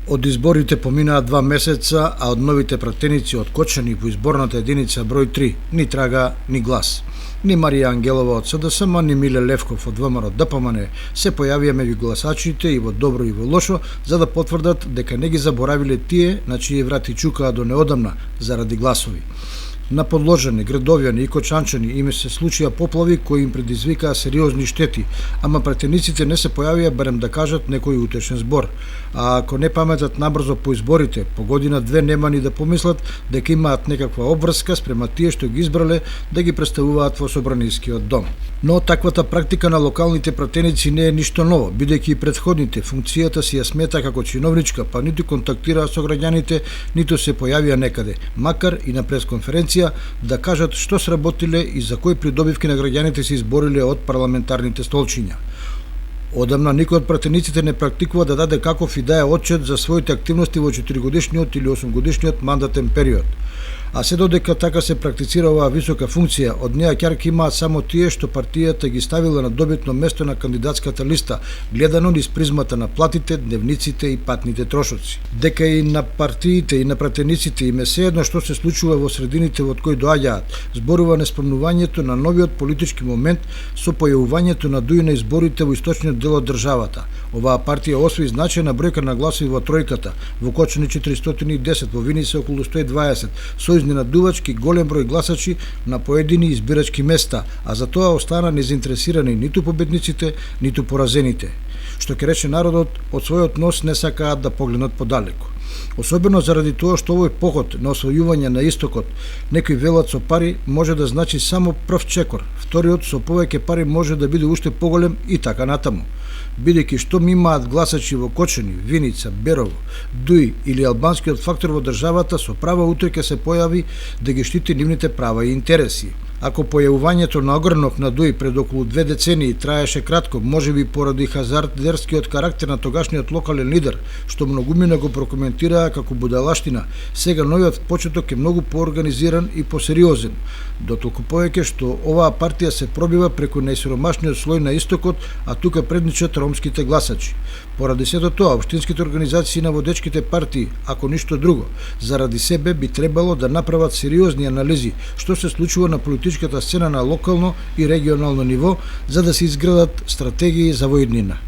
Од изборите поминаа 2 месеца, а од новите пратеници откочени во изборната единица број 3 ни трага, ни глас. Ни Марија Ангелова од СДСМ, ни Миле Левков од ВМРО ДПМН се појавија меѓу гласачите и во добро и во лошо, за да потврдат дека не ги заборавиле тие на чии врати чукаа до неодамна заради гласови. На Подложани, Градовјани и Кочанчани им се случија поплави кои им предизвикаа сериозни штети, ама пратениците не се појавија барем да кажат некој утешен збор. А ако не паметат набрзо по изборите, по година-две нема ни да помислат дека имаат некаква обврска спрема тие што ги избрале да ги представуваат во Собранискиот дом. Но таквата практика на локалните пратеници не е ништо ново, бидејќи и претходните функцијата си ја смета како чиновничка, па ниту контактираа со граѓаните, ниту се појавија некаде, макар и на пресконференција да кажат што сработиле и за кои придобивки на граѓаните се избориле од парламентарните столчиња. Одамна никој од пратениците не практикува да даде каков и да е отчет за своите активности во 4-годишниот или 8-годишниот мандатен период. А се додека така се практицира оваа висока функција, од неа ќарки имаат само тие што партијата ги ставила на добитно место на кандидатската листа, гледано низ призмата на платите, дневниците и патните трошоци. Дека и на партиите и на пратениците им е сеедно што се случува во средините во кои доаѓаат, зборува неспомнувањето на новиот политички момент со појавувањето на дуи на изборите во источниот дел од државата. Оваа партија освои значајна бројка на гласови во тројката, во Кочани 410, во Виница околу 120, со изненадувачки голем број гласачи на поедини избирачки места, а за тоа остана незаинтересирани ниту победниците, ниту поразените. Што ќе рече народот, од својот нос не сакаат да погледнат подалеку. Особено заради тоа што овој поход на освојување на истокот, некој велат со пари може да значи само прв чекор, вториот со повеќе пари може да биде уште поголем и така натаму. Бидејќи што имаат гласачи во Кочани, Виница, Берово, Дуи или албанскиот фактор во државата, со права утре ќе се појави да ги штити нивните права и интереси. Ако појавувањето на огрнок на Дуи пред околу 2 децении траеше кратко, можеби поради хазардерскиот карактер на тогашниот локален лидер, што многумина го прокоментираа како будалаштина, сега новиот почеток е многу поорганизиран и посериозен, дотолку повеќе што оваа партија се пробива преку најсиромашниот слој на истокот, а тука предничат ромските гласачи. Поради сето тоа, општинските организации на водечките партии, ако ништо друго, заради себе би требало да направат сериозни анализи што се случува на политичката сцена на локално и регионално ниво, за да се изградат стратегии за во иднина.